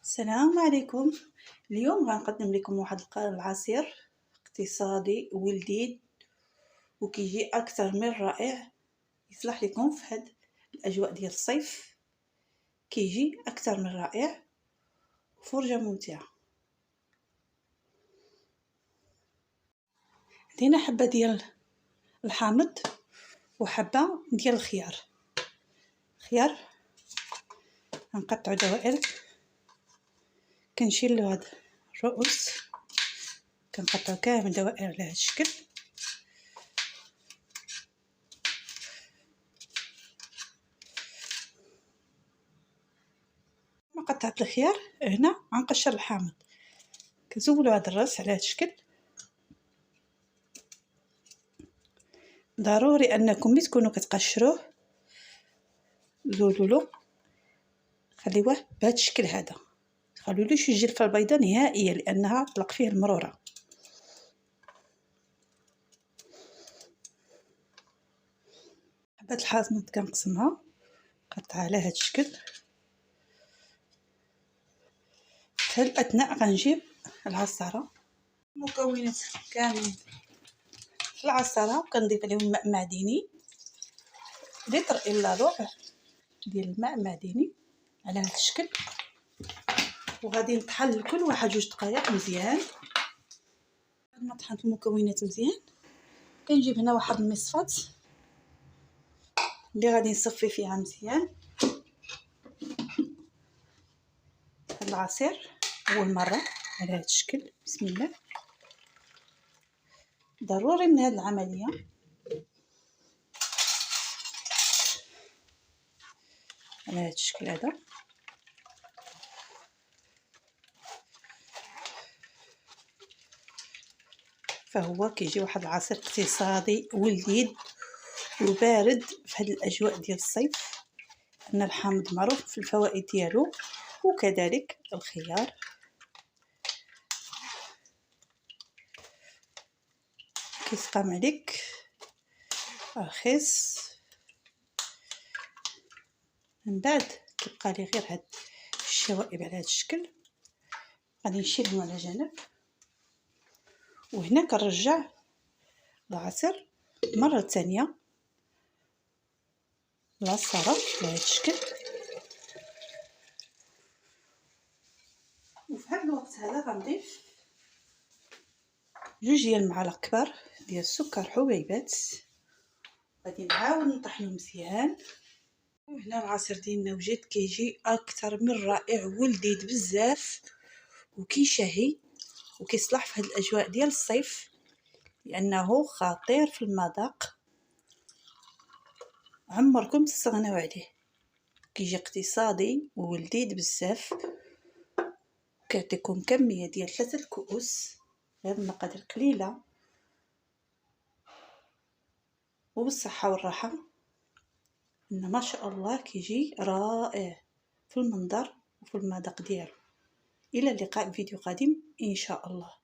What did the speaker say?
السلام عليكم. اليوم غنقدم لكم واحد العصير اقتصادي ولذيذ وكيجي اكثر من رائع. يصلح لكم في هاد الاجواء ديال الصيف، كيجي اكثر من رائع وفرجه ممتعه. عندنا حبه ديال الحامض وحبه ديال الخيار. غنقطعو دوائر، كنشيلو هاد الرؤوس، كنقطعو كامل دوائر على هاد الشكل. قطعت الخيار هنا غنقشر الحامض، كنزولو هاد الراس على هاد الشكل. ضروري انكم ملي تكونوا كتقشروه زولولو، خليوه بهذا الشكل هذا، خلولوش يجي الجلفه البيضاء نهائيا لانها طلق فيه المروره. حبات الحامض كنقسمها، قطعها على هذا الشكل. في هذا الاثناء غنجيب العصاره، المكونات كاملين في العصاره، وكنضيف عليهم ماء معدني لتر الا ربع ديال الماء المعدني على هذا الشكل. وغادي نطحن لكل واحد 2 دقائق مزيان. بعد ما طحنت المكونات مزيان، كنجيب هنا واحد المصفات اللي غادي نصفي فيها مزيان هاد العصير اول مره على هذا الشكل. بسم الله. ضروري من هذه العمليه على هذا الشكل هذا. فهو كيجي واحد العصير اقتصادي ولذيذ وبارد في هذه الاجواء ديال الصيف، ان الحامض معروف في الفوائد ديالو، وكذلك الخيار. كيسقام عليك رخيص. من بعد كيبقى لي غير هاد الشوائب على هاد الشكل، غادي نشيلهم على جنب. وهنا كنرجع العصير مره ثانيه العصاره على هاد الشكل. وفي هاد الوقت هذا غنضيف 2 ديال المعالق كبار ديال السكر حبيبات، غادي نعاود نطحنو مزيان. وهنا العصير ديالنا وجد، كيجي اكثر من رائع ولذيذ بزاف وكيشهي، وكيصلح في هاد الاجواء ديال الصيف لانه خطير في المذاق، عمركم تستغناو عليه. كيجي اقتصادي وولذيذ بزاف، كيعطيكم كميه ديال 3 كؤوس بهاد المقادير قليله وبالصحه والراحه. ان ما شاء الله كيجي رائع في المنظر وفي المذاق ديالو. الى اللقاء في فيديو قادم ان شاء الله.